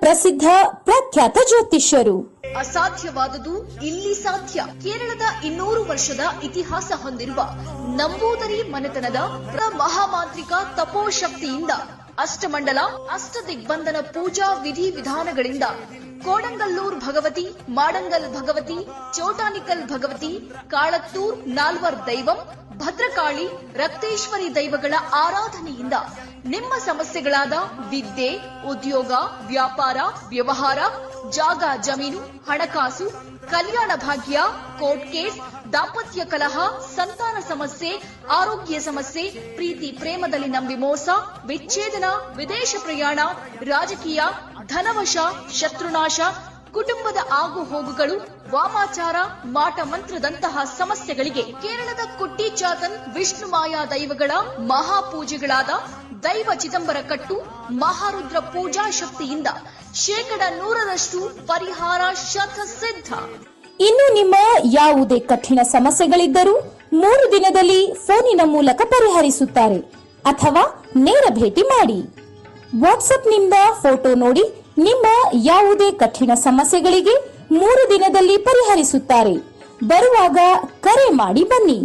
ಪ್ರಸಿದ್ಧ ಪ್ರಖ್ಯಾತ ಜ್ಯೋತಿಷ್ಯರು. ಅಸಾಧ್ಯವಾದುದು ಇಲ್ಲಿ ಸಾಧ್ಯ. ಕೇರಳದ 200 ವರ್ಷದ ಇತಿಹಾಸ ಹೊಂದಿರುವ ನಂಬೂದರಿ ಮನೆತನದ ಮಹಾಮಾಂತ್ರಿಕ ತಪೋಶಕ್ತಿಯಿಂದ ಅಷ್ಟಮಂಡಲ ಅಷ್ಟದಿಗ್ಬಂಧನ ಪೂಜಾ ವಿಧಿ ವಿಧಾನಗಳಿಂದ ಕೋಡಂಗಲ್ಲೂರ್ ಭಗವತಿ, ಮಾಡಂಗಲ್ ಭಗವತಿ, ಚೋಟಾನಿಕಲ್ ಭಗವತಿ, ಕಾಳತ್ತೂರ್ ನಾಲ್ವರ್ ದೈವಂ, ಭದ್ರಕಾಳಿ, ರಕ್ತೇಶ್ವರಿ ದೈವಗಳ ಆರಾಧನೆಯಿಂದ ನಿಮ್ಮ ಸಮಸ್ಯೆಗಳಾದ ವಿದ್ಯೆ, ಉದ್ಯೋಗ, ವ್ಯಾಪಾರ, ವ್ಯವಹಾರ, ಜಾಗ ಜಮೀನು, ಹಣಕಾಸು, ಕಲ್ಯಾಣ ಭಾಗ್ಯ, ಕೋರ್ಟ್ ಕೇಸ್, ದಾಂಪತ್ಯ ಕಲಹ, ಸಂತಾನ ಸಮಸ್ಯೆ, ಆರೋಗ್ಯ ಸಮಸ್ಯೆ, ಪ್ರೀತಿ ಪ್ರೇಮದಲ್ಲಿ ನಂಬಿ ಮೋಸ, ವಿಚ್ಛೇದನ, ವಿದೇಶ ಪ್ರಯಾಣ, ರಾಜಕೀಯ, ಧನವಶ, ಶತ್ರುನಾಶ, ಕುಟುಂಬದ ಆಗು ಹೋಗುಗಳು, ವಾಮಾಚಾರ, ಮಾಟ ಮಂತ್ರದಂತಹ ಸಮಸ್ಯೆಗಳಿಗೆ ಕೇರಳದ ಕುಟ್ಟಿ ಚಾತನ್ ವಿಷ್ಣು ಮಾಯಾ ದೈವಗಳ ಮಹಾಪೂಜೆಗಳಾದ ದೈವ ಚಿದಂಬರ ಕಟ್ಟು, ಮಹಾರುದ್ರ ಪೂಜಾ ಶಕ್ತಿಯಿಂದ 100% ಪರಿಹಾರ ಶತಸಿದ್ಧ. ಇನ್ನು ನಿಮ್ಮ ಯಾವುದೇ ಕಠಿಣ ಸಮಸ್ಯೆಗಳಿದ್ದರೂ 3 ದಿನದಲ್ಲಿ ಫೋನಿನ ಮೂಲಕ ಪರಿಹರಿಸುತ್ತಾರೆ ಅಥವಾ ನೇರ ಭೇಟಿ ಮಾಡಿ. ವಾಟ್ಸ್ಆಪ್ನಿಂದ ಫೋಟೋ ನೋಡಿ ನಿಮ್ಮ ಯಾವುದೇ ಕಠಿಣ ಸಮಸ್ಯೆಗಳಿಗೆ 3 ದಿನದಲ್ಲಿ ಪರಿಹರಿಸುತ್ತಾರೆ. ಬರುವಾಗ ಕರೆ ಮಾಡಿ ಬನ್ನಿ.